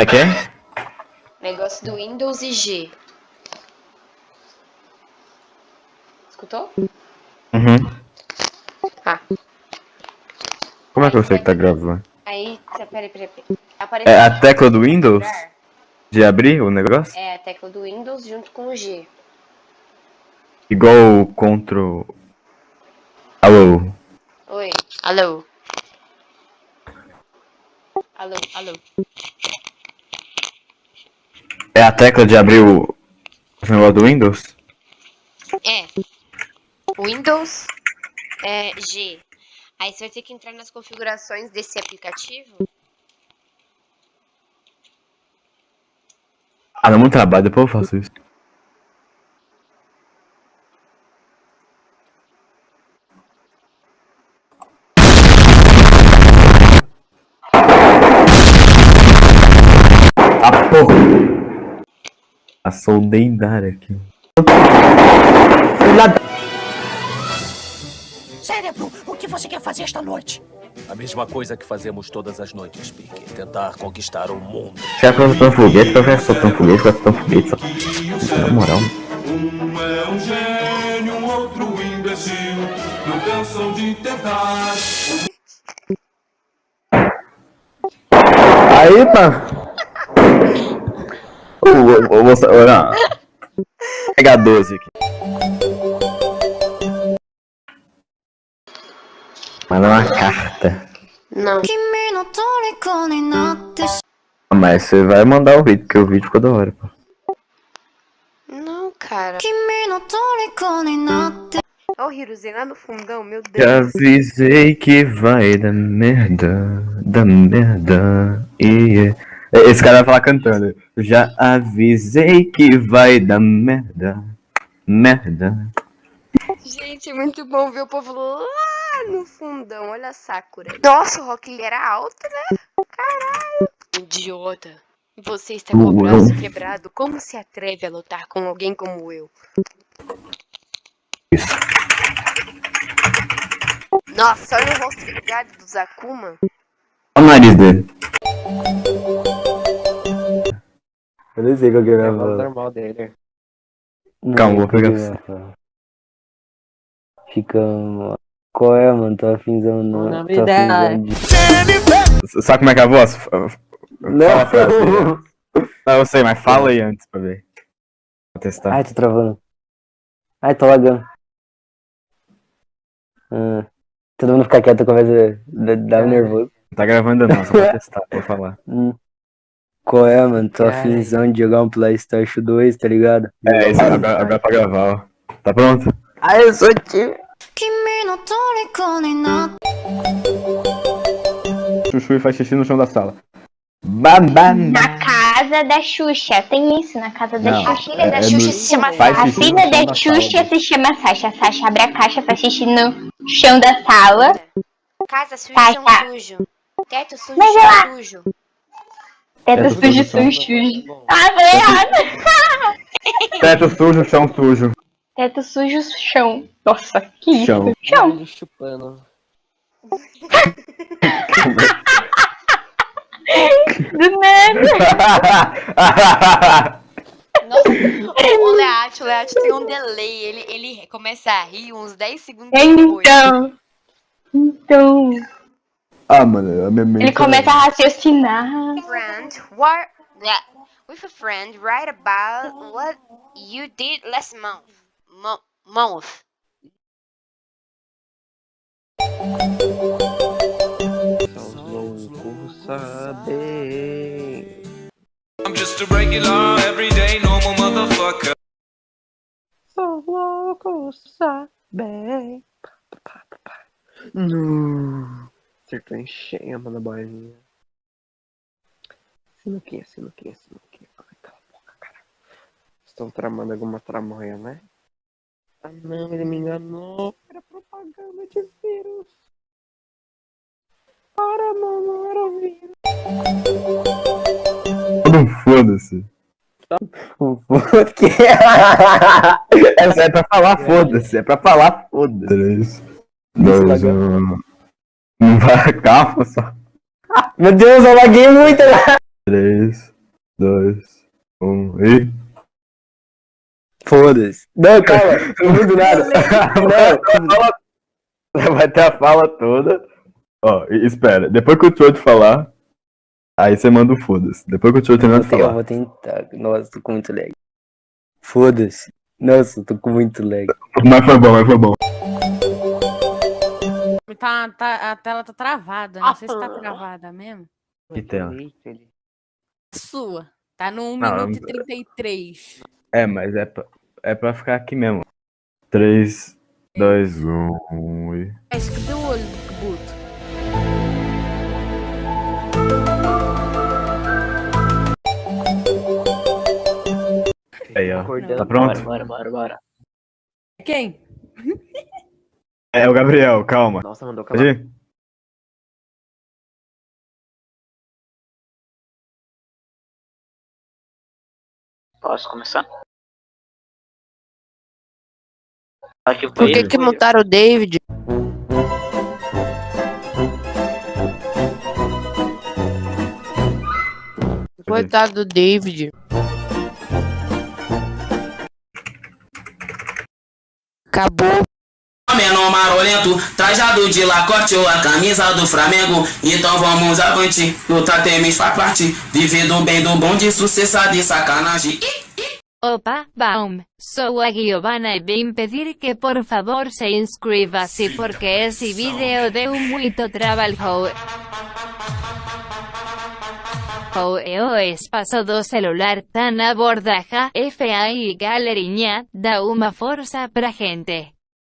é que é? Negócio do Windows e G. Escutou? Uhum. Ah. Como é que eu sei que tá gravando? Aí, peraí. É a tecla do Windows? De abrir o negócio? É a tecla do Windows junto com o G. Igual o Ctrl... Alô? Oi. Alô. Alô. É a tecla de abrir o negócio do Windows? É. Windows G. Aí você vai ter que entrar nas configurações desse aplicativo. Ah, dá muito trabalho, depois eu faço isso. Ah, porra! A soldeidária aqui. Filha da... Cérebro, o que você quer fazer esta noite? A mesma coisa que fazemos todas as noites, Pique. Tentar conquistar o mundo. Já que eu tô foguete, eu quero soltar um foguete, eu tô foguete, só. Na moral. Um é um gênio, outro imbecil. Não cansam de tentar. Aí, pá. Vou mostrar. Não. Pegar 12 aqui. Manda uma carta. Não. Mas você vai mandar o vídeo, porque o vídeo ficou da hora, pô. Não, cara. Ó o Hiruzen lá no fundão, meu Deus. Já avisei que vai dar merda. Yeah. Esse cara vai falar cantando. Já avisei que vai dar merda. Gente, é muito bom ver o povo lá no fundão. Olha a Sakura. Nossa, o Rock ele era alto, né? Caralho. Idiota. Você está com o braço quebrado. Como se atreve a lutar com alguém como eu? Isso. Nossa, olha o rosto ligado do Zakuma. Olha o nariz dele. Eu nem sei qual que é a minha voz. Normal dele. Calma, vou pegar você. Fica. Qual é, mano? Tô afinzão não. Tô afinzão de. Sabe como é que é a voz? Não. Fala a frase dele. Não, eu sei, mas fala aí antes pra ver. Pra testar. Ai, tô travando. Ai, tô lagando. Todo mundo fica quieto, começa a dar nervoso. Não tá gravando não, só pra testar, pra falar. Qual é, mano? Tô afinzão de jogar um PlayStation 2, tá ligado? É, isso agora é pra gravar, ó. Tá pronto? Ai, eu sou time. Chuchu e faz xixi no chão da sala. Na casa da Xuxa, tem isso na casa da Xuxa. A filha da Xuxa se chama A filha da Xuxa se chama Sasha. A Sasha abre a caixa, faz xixi no chão da sala. Casa suja, chão sujo. Teto sujo, Mas chão sujo. Teto sujo, chão sujo. Ah, foi errado. Teto sujo, chão sujo. Teto sujo, chão. Nossa, que Chão. isso? Chão. Ele chupando. Do nada. Nossa, o Leat tem um delay. Ele começa a rir uns 10 segundos depois. Então. Ah, mano, a minha mente... Ele começa a raciocinar. With a friend, write about what you did last month. Só louco saber. I'm just a regular, everyday, normal motherfucker. Só louco saber. Não. Acertou em cheia, mano, a bolinha. Sinuquinha. Cala a boca, cara. Estão tramando alguma tramonha, né? Ah não, ele me enganou. Era propaganda de vírus. Para, mano, era o vírus. Foda-se. O quê? É pra falar foda-se, é pra falar foda-se. 2, 1... Não vai, calma só. Meu Deus, eu laguei muito. 3... 2, 1 e. Foda-se. Não, calma. Não mudo nada. Não. Vai ter a fala toda. Ó, espera. Depois que o Troll falar, aí você manda o foda-se. Depois que o Troll terminar de Eu falar. vou tentar. Nossa, tô com muito lag. Foda-se. Nossa, tô com muito lag. Mas foi bom, mas foi bom. A tela tá travada. Não sei se tá travada mesmo. Que tela? Sua. Tá no 1 Não, minuto e 33. É, mas é pra ficar aqui mesmo. 3, 2, 1 e. Mas cadê o olho do Buto? Aí, ó. Acordando. Tá pronto? Bora. Quem? É o Gabriel, calma. Nossa, mandou Pode calar. ir? Posso começar? Acho que Por foi que ele. que mutaram o David? Coitado do David. Acabou. Menor marolento, trajado de lacote ou a camisa do Flamengo. Então vamos avante, luta temes faz parte. Viver do bem, do bom, de sucesso, de sacanagem. Opa, Baum, soy a Giovanna y vim pedir que por favor se inscrevase porque ese video de un muito trabalho. Eu espaço do celular tá na bordaja, FAI galerinha, dá uma força pra gente.